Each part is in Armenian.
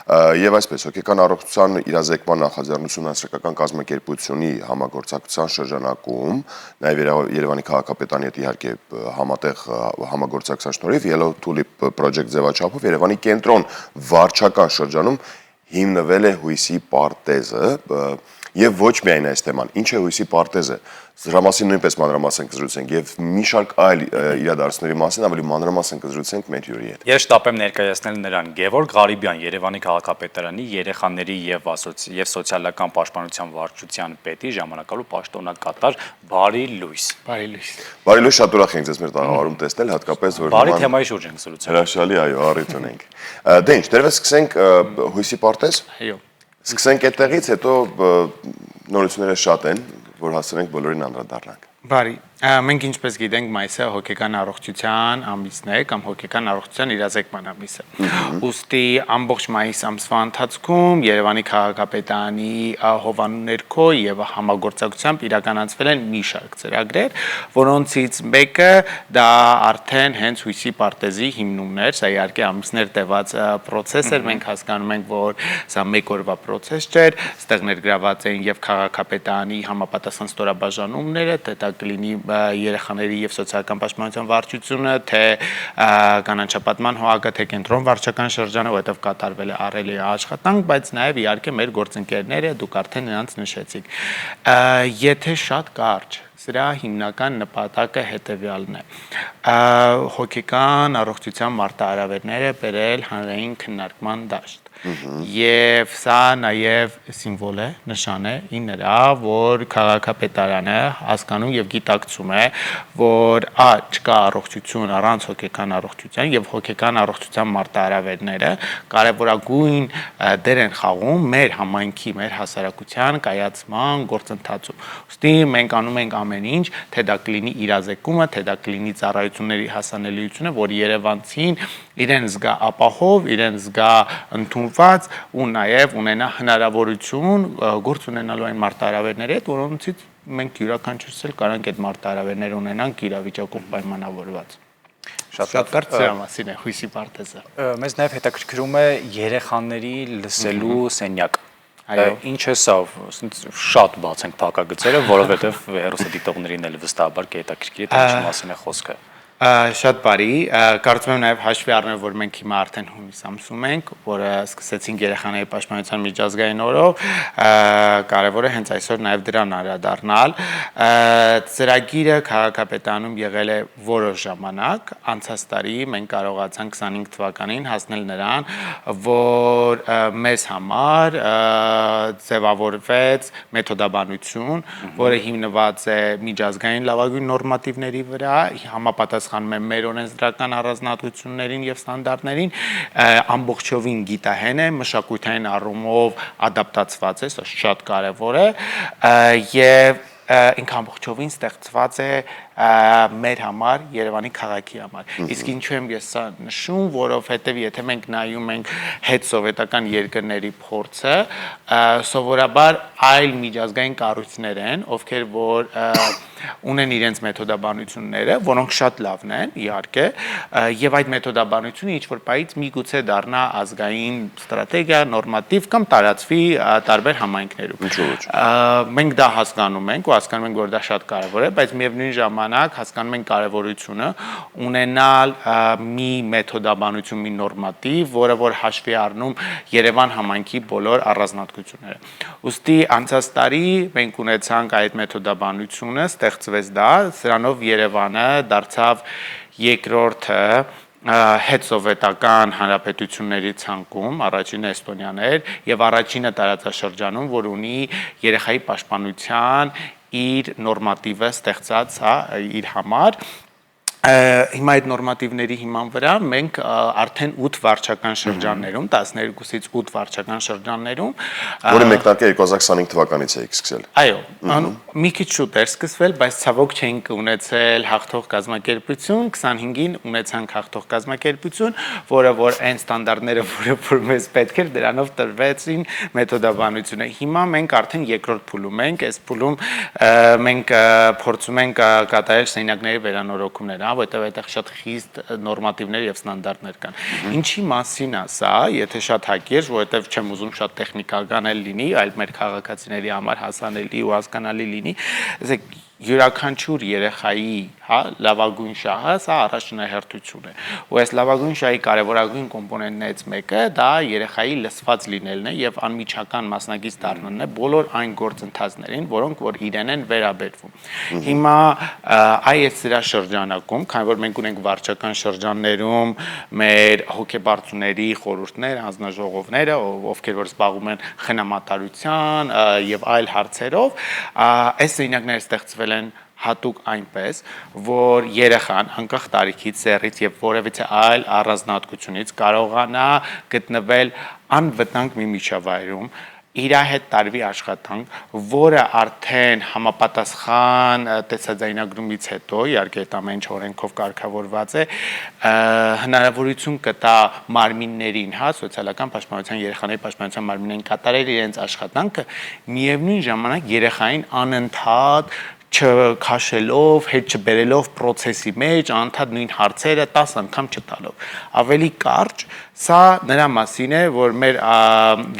Եվ այսպես հոգեկան առողջության իրազեկման նախաձեռնությունը հասարակական կազմակերպությունի համագործակցության շրջանակում, նաև Երևանի քաղաքապետարանի հետ իհարկե համատեղ համագործակցության շնորհիվ Yellow Tulip Project ձևաչափով Երևանի կենտրոն վարչական շրջանում հիմնվել է հույսի պարտեզը եւ ոչ միայն այս թեման, ինչ է հույսի պարտեզը, դրա մասին նույնպես մանրամասն կզրուցենք եւ մի շարք այլ իրադարձությունների մասին ավելի մանրամասն կզրուցենք մեր հյուրի հետ։ Ես շտապ եմ ներկայացնել նրան Գևորգ Ղարիբյան, Երևանի քաղաքապետարանի երեխաների եւ սոցիալական պաշտպանության վարչության պետի ժամանակալու պաշտոնակատար Բարի լույս։ Բարի լույս։ Բարի լույս, շատ ուրախ ենք ձեզ մեր տաղավարում տեսնել, հատկապես որ Բարի թեմայի շուրջ ենք զրուցել։ Հրաշալի, այո, առիթ ունենք։ Դե ինչ, դերևս սկսենք հույսի պարտեզ։ Այո։ Սկսենք այդտեղից, հետո նորությունները շատ են, որ հասցնենք բոլորին անդրադառնանք։ Բարի, մենք ինչպես գիտենք, մայիսը հոգեկան առողջության ամիսն է կամ հոգեկան առողջության իրազեկման ամիսը։ Ուստի ամբողջ մայիս ամսվա ընթացքում Երևանի քաղաքապետարանի հովանու ներքո եւ համագործակցությամբ իրականացվել են մի շարք ծրագրեր, որոնցից մեկը դա արդեն հենց հույսի պարտեզի հիմնումն էր, սա իհարկե ամիսներ տևած process էր, մենք հասկանում ենք, որ սա մեկ օրվա process չէր, այստեղ ներգրաված էին եւ քաղաքապետարանի համապատասխան ստորաբաժանումները, թե դա կլինի երեխաների եւ սոցիալական պաշտպանության վարչությունը, թե կանանչապատման ՀՕԱԿ-ը, թե կենտրոն վարչական շրջանը, որտեղ կատարվել է առելի աշխատանք, բայց նաեւ իհարկե մեր գործընկերները, դուք արդեն նրանց նշեցիք։ Եթե շատ կարճ սրա հիմնական նպատակը հետևյալն է։ Հոգեկան առողջության մարտահրավերները բերել հանրային քննարկման դաշտ։ Եվ սա նաև սիմվոլ է, նշան է նրա, որ քաղաքապետարանը հասկանում եւ գիտակցում է, որ չկա առողջություն առանց հոգեկան առողջության եւ հոգեկան առողջության մարտահրավերները կարեւորագույն դեր են խաղում մեր համայնքի, մեր հասարակության կայացման գործընթացում։ Ոստի մենք անում ենք ամեն ինչ, թե դա կլինի իրազեկումը, թե դա կլինի ծառայությունների հասանելիությունը, որ երևանցին իրեն զգա ապահով, իրեն զգա ընդունված ու նաև ունենա հնարավորություն գործ ունենալու այն մարտահրավերների հետ, որոնցից մենք յուրաքանչյուրս էլ կարանք այդ մարտահրավերները ունենանք իրավիճակով պայմանավորված։ Շատ կարճ սրա մասին է հույսի պարտեզը։ Մեզ նաև հետաքրքրում է երեխաների լսելու սենյակ։ Ինչ է սա, շատ բաց ենք փակագծերը, որովհետև հեռուստադիտողներին էլ վստահաբար կհետաքրքրի, թե ինչ մասին է խոսքը։ Շատ բարի, կարծում եմ նաև հաշվի առնել, որ մենք հիմա արդեն հունիս ամսում ենք, որը սկսեցինք երեխաների պաշտպանության միջազգային օրով, կարևոր է հենց այսօր նաև դրան անդրադառնալ։ Ծրագիրը քաղաքապետարանում եղել է որոշ ժամանակ, անցած տարի մենք կարողացանք 25 թվականին հասնել նրան, որ մեզ համար ձևավորվեց մեթոդաբանություն, որը հիմնված է միջազգային լավագույն նորմատիվների վրա, համապատասխանում է մեր օրենսդրական առանձնահատկություններին եւ ստանդարտներին, ամբողջովին գիտահեն է, մշակութային առումով ադապտացված է, սա շատ կարեւոր է, եւ ինքը ամբողջովին ստեղծված է մեր համար, Երևանի քաղաքի համար։ Իսկ ինչու եմ ես սա նշում, որովհետև եթե մենք նայում ենք հետսովետական երկրների փորձը, սովորաբար այլ միջազգային կառույցներ են, ովքեր որ ունեն իրենց մեթոդաբանությունները, որոնք շատ լավն են, իհարկե, եւ այդ մեթոդաբանությունը ինչ-որ պայից միգուցե դառնա ազգային ստրատեգիա, նորմատիվ կամ տարածվի տարբեր համայնքներում։ Մենք դա հասկանում ենք ու հասկանում ենք, որ դա շատ կարեւոր է, բայց միևնույն ժամանակ հասկանում ենք կարեւորությունը ունենալ մի մեթոդաբանություն, մի նորմատիվ, որը որ հաշվի առնում Երևան համայնքի բոլոր առանձնահատկությունները։ Ոստի անցած տարի մենք ունեցանք այդ մեթոդաբանությունը, ստեղծվեց դա, սրանով Երևանը դարձավ երկրորդը հետսովետական հանրապետությունների ցանկում, առաջինը Էստոնիան էր եւ առաջինը տարածաշրջանում, որ ունի երեխայի պաշտպանության իր նորմատիվը ստեղծած, իր համար։ Հիմա այդ նորմատիվների հիման վրա մենք արդեն 8 վարչական շրջաններում, 12-ից 8 վարչական շրջաններում, որը մեկնարկը 2025 թվականից է սկսել։ Այո, մի քիչ շուտ էր սկսվել, բայց ցավոք չենք ունեցել հաղթող կազմակերպություն, 25-ին ունեցանք հաղթող կազմակերպություն, որը որ այն ստանդարտները, որ մեզ պետք էր, դրանով տրվեցին մեթոդաբանությունը։ Հիմա մենք արդեն երկրորդ փուլում ենք, այս փուլում մենք փորձում ենք կատարել սենյակների վերանորոգումները, որտեղ այդտեղ շատ խիստ նորմատիվներ եւ ստանդարտներ կան։ Ինչի մասին է սա, եթե շատ հակիրճ, որովհետեւ չեմ ուզում շատ տեխնիկական էլ լինի, այլ մեր քաղաքացիների համար հասանելի ու հասկանալի լինի, ասեք յուրաքանչյուր երեխայի, հա, լավագույն շահը սա առաջնահերթություն է։ Ու այս լավագույն շահի կարևորագույն կոմպոնենտներից մեկը դա երեխայի լսված լինելն է եւ անմիջական մասնակից դառնալն է բոլոր այն գործընթացներին, որոնք որ իրեն են վերաբերվում։ Հիմա այս սրա շրջանակում, քանի որ մենք ունենք վարչական շրջաններում մեր հոգեբարձուների խորհուրդներ, հանձնաժողովները, ովքեր որ զբաղվում են խնամատարության եւ այլ հարցերով, այս օրինակները ստեղծվել են հատուկ այնպես, որ երեխան անկախ տարիքից, սեռից եւ որևիցե այլ առանձնահատկությունից կարողանա գտնվել անվտանգ մի միջավայրում, իր հետ տարվի աշխատանք, որը արդեն համապատասխան տեսաձայնագրումից հետո, իհարկե այդ ամեն ինչ օրենքով կարգավորված է, հնարավորություն կտա մարմիններին, հա, սոցիալական պաշտպանության, երեխաների պաշտպանության մարմիններին կատարել իրենց աշխատանքը, միևնույն ժամանակ երեխային անընդհատ չքաշելով, հետ չբերելով process-ի մեջ, անընդհատ նույն հարցերը 10 անգամ չտալով։ Ավելի կարճ, սա նրա մասին է, որ մեր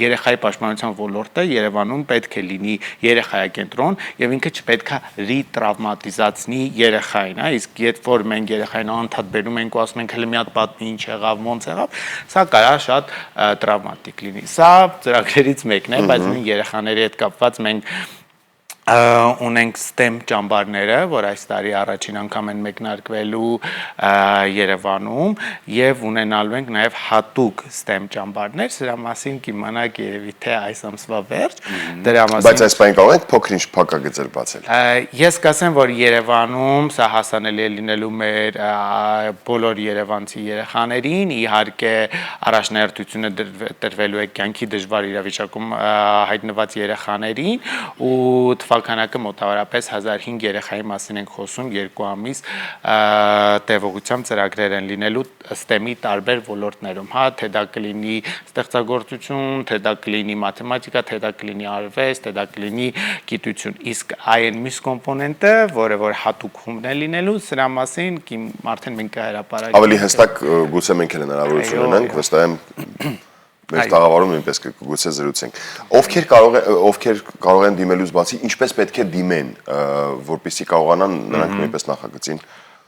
երեխայի պաշտպանության ոլորտը Երևանում պետք է լինի երեխայակենտրոն եւ ինքը չպետք է ռիտրավմատիզացնի երեխային, հա, իսկ երբ որ մենք երեխային անընդհատ բերում ենք ու ասում ենք հələ մի հատ պատմի ինչ եղավ, ոնց եղավ, սա կարա շատ տրավմատիկ լինի։ Սա ծրագրերից մեկն է, բայց նույն երեխաների հետ կապված մենք ունենք STEM ճամբարները, որ այս տարի առաջին անգամ են մեկնարկվելու Երևանում եւ ունենալու ենք նաեւ հատուկ STEM ճամբարներ, սրա մասին կիմանաք երևի թե այս ամսվա վերջ, դրա մասին։ Բայց այս բանը կարող ենք փոքր-ինչ փակագծեր բացել։ Ես կասեմ, որ Երևանում սա հասանելի է լինելու մեր բոլոր երևանցի երեխաներին, իհարկե առաջնահերթությունը տրվելու է կյանքի դժվար իրավիճակում հայտնված երեխաներին ու թվականակը մոտավորապես 1500 երեխայի մասին ենք խոսում, 2 ամիս տևողությամբ ծրագրեր են լինելու STEM-ի տարբեր ոլորտներում, հա, թե դա կլինի ստեղծագործություն, թե դա կլինի մաթեմատիկա, թե դա կլինի արվեստ, թե դա կլինի գիտություն, իսկ այն մյուս կոմպոնենտը, որը որ հատուկ խումբն է լինելու, սրա մասին արդեն մենք կհրապարակենք։ Ավելի հստակ գուցե մենք էլ հնարավորություն ունենք, վստահ եմ մեր տաղավարում նույնպես կգուցե զրուցենք։ Ովքեր կարող են դիմելուց բացի, ինչպես պետք է դիմեն, որպեսզի կարողանան նրանք նույնպես նախագծին։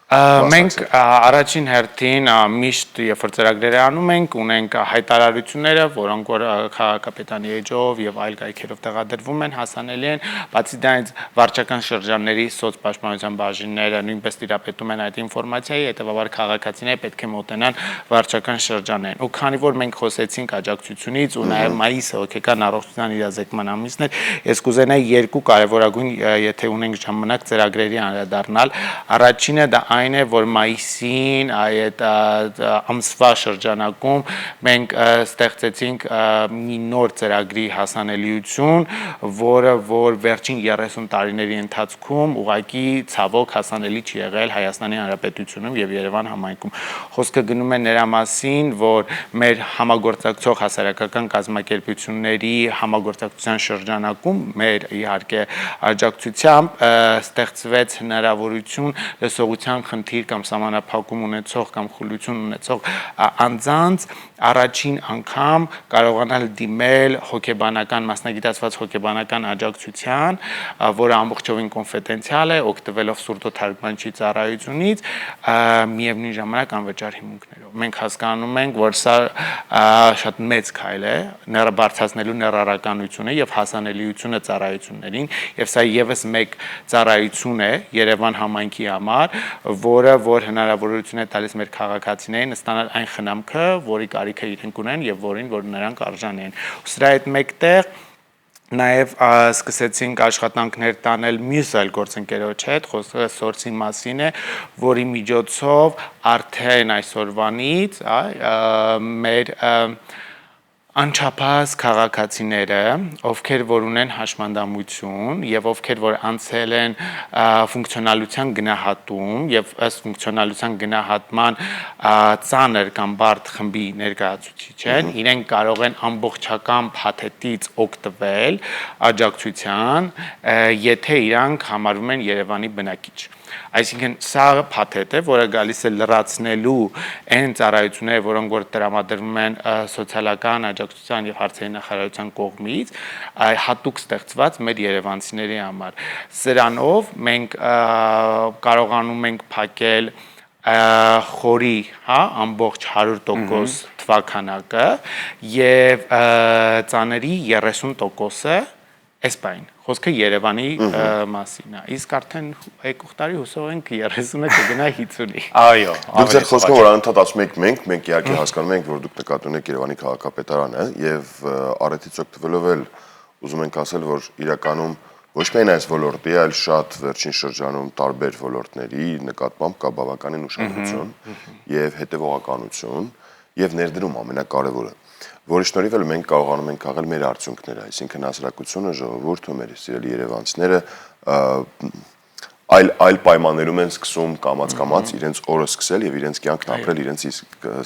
Մենք առաջին հերթին միշտ երբ որ ծրագրերը անում ենք, ունենք հայտարարությունները, որոնք որ քաղաքապետարանի էջով եւ այլ կայքերով տեղադրվում են, հասանելի են, բացի դրանից վարչական շրջանների սոցպաշտպանության բաժինները նույնպես տիրապետում են այդ ինֆորմացիայի, հետեւաբար քաղաքացիները պետք է մոտենան վարչական շրջաններին։ Ու քանի որ մենք խոսեցինք աջակցությունից ու նաեւ մայիսը հոգեկան առողջության իրազեկման ամիսն է, ես կուզենայի երկու կարևորագույն, եթե ունենք ժամանակ, ծրագրերի անդրադառնալ։ Առաջինը դա այն է, որ մայիսին այդ ամսվա շրջանակում մենք ստեղծեցինք մի նոր ծրագրի հասանելիություն, որը որ վերջին 30 տարիների ընթացքում ուղղակի ցավոք հասանելի չի եղել Հայաստանի Հանրապետությունում եւ Երևան համայնքում։ Խոսքը գնում է նրա մասին, որ մեր համագործակցող հասարակական կազմակերպությունների համագործակցության շրջանակում մեր իհարկե աջակցությամբ ստեղծվեց հնարավորություն լսողության խնդիր կամ սահմանափակում ունեցող կամ խուլություն ունեցող անձանց առաջին անգամ կարողանալ դիմել հոգեբանական մասնագիտացված հոգեբանական աջակցության, որը ամբողջովին կոնֆիդենցիալ է, օգտվելով սուրդոթարգմանչի ծառայությունից, միևնույն ժամանակ անվճար հիմունքներով։ Մենք հասկանում ենք, որ սա շատ մեծ քայլ է, բարձրացնելու ներառականությունը եւ հասանելիությունը ծառայություններին, եւ սա եւս մեկ ծառայություն է Երևան համայնքի համար, որը որ հնարավորություն է տալիս մեր քաղաքացիներին ստանալ այն խնամքը, որի կարիքը իրենք ունեն եւ որին որ նրանք արժանի են։ Սրա հետ մեկտեղ Նաև սկսեցինք աշխատանքներ տանել մյուս այլ գործընկերոջ հետ, խոսքը սորսի մասին է, որի միջոցով արդեն այսօրվանից մեր անչափահաս քաղաքացիները, ովքեր որ ունեն հաշմանդամություն եւ ովքեր որ անցել են ֆունկցիոնալության գնահատում եւ ըստ ֆունկցիոնալության գնահատման ծանր կամ բարդ խմբի ներկայացուցիչ են, իրենք կարող են ամբողջական փաթեթից օգտվել աջակցության, եթե իրանք համարվում են Երևանի բնակիչ։ Այսինքն սա փաթեթ է, որը գալիս է լրացնելու այն ծառայությունները, որոնք որ տրամադրվում են սոցիալական աջակցության եւ հարցերի նախարարության կողմից, հատուկ ստեղծված մեր երևանցիների համար։ Սրանով մենք կարողանում ենք փակել խորի, հա, ամբողջ 100% թվականակը եւ ծաների 30%-ը էսպայն։ Խոսքը Երևանի մասին է։ Իսկ արդեն եկող տարի հուսով ենք 30-ը կգնա 50-ի։ Այո, Դուք ձեր խոսքով որ անընդհատ ասում եք մենք իհարկե հասկանում ենք, որ դուք նկատի ունեք Երևանի քաղաքապետարանը եւ առիթից օգտվելով էլ ուզում ենք ասել, որ իրականում ոչ միայն այս ոլորտի, այլ շատ վերջին շրջանում տարբեր ոլորտների նկատմամբ կա բավականին ուշադրություն եւ հետեւողականություն եւ ներդրում ամենակարևորը, որի շնորհիվ էլ մենք կարողանում ենք քաղել մեր արդյունքները, այսինքն հասարակությունը, ժողովուրդը, մեր սիրելի երևանցիները այլ պայմաններում են սկսում կամած իրենց օրը սկսել եւ իրենց կյանքն ապրել իրենց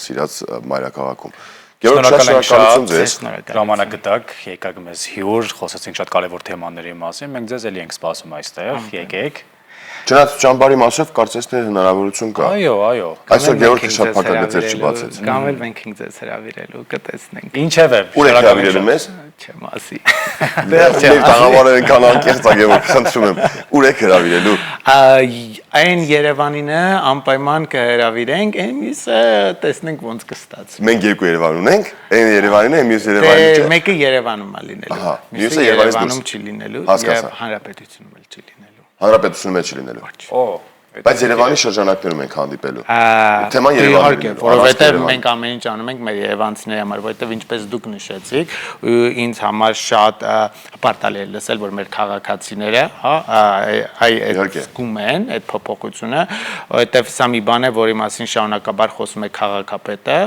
սիրած մայրաքաղաքում։ Շնորհակալ ձեզ, ժամանակ գտաք, եկաք մեզ հյուր, խոսեցինք շատ կարևոր թեմաների մասին, մենք ձեզ էլի ենք սպասում այստեղ, եկեք։ Չնայած ճամբարի մասով կարծես թե հնարավորություն կա։ Այո։ Այսօր Գեորգը շատ փակագծեր չբացեց։ Կամ էլ մենք ենք ձեզ հրավիրելու, կտեսնենք։ Ինչևէ, Ուր եք հրավիրելու մեզ։ Չեմ ասի։ Դեռ տաղավարներ կան անկեղծ Գեորգ, խնդրում եմ։ Ուր եք հրավիրելու։ Այն Երևանին է անպայման կհրավիրենք, այն մյուսը տեսնենք ոնց կստացվի։ Մենք երկու Երևան ունենք, այն Երևանին է, մյուս Երևանին չէ։ Մեկը Երևանում է լինելու։ Մյուսը Երևանից չի լինելու Հասկացա։ եւ Հանրապետությունում էլ չի լինելու։ Հանրապետությունում էլ չի լինելու։ Օ, Բայց Երևանի շրջանակներում ենք հանդիպելու։ Թեման Իհարկե, Երևանն է։ որովհետեւ մենք ամեն ինչ անում ենք մեր երևանցիների համար, որովհետեւ ինչպես դուք նշեցիք, ինձ համար շատ պարտալի է լսել, որ մեր քաղաքացիները, հա, այդ զգում են այդ փոփոխությունը, որովհետեւ սա մի բան է, որի մասին շարունակաբար խոսում է քաղաքապետը,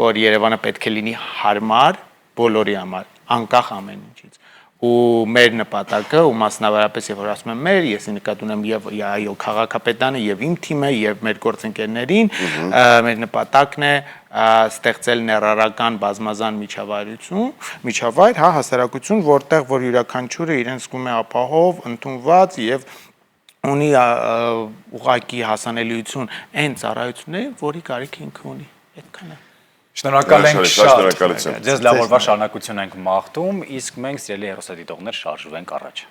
որ Երևանը պետք է լինի հարմար բոլորի համար, անկախ ամեն ինչից։ Ու մեր նպատակը ու մասնավորապես եւ որ ասում եմ մեր, ես նկատի ունեմ եւ այո քաղաքապետանը եւ իմ թիմը եւ մեր գործընկերներին, մեր նպատակն է ստեղծել ներառական բազմազան միջավայր, հա, հասարակություն, որտեղ որ յուրաքանչյուրը իրեն զգում է ապահով, ընդունված եւ ունի ուղղակի հասանելիություն այն ծառայությունների, որի կարիք ինքը ունի։ Այդքանը։ Շնորհակալ ենք շատ։ Շնորհակալություն։ Ձեզ լավ օրվա շարունակություն ենք մաղթում, իսկ մենք սիրելի հեռուստադիտողներ շարժվենք առաջ։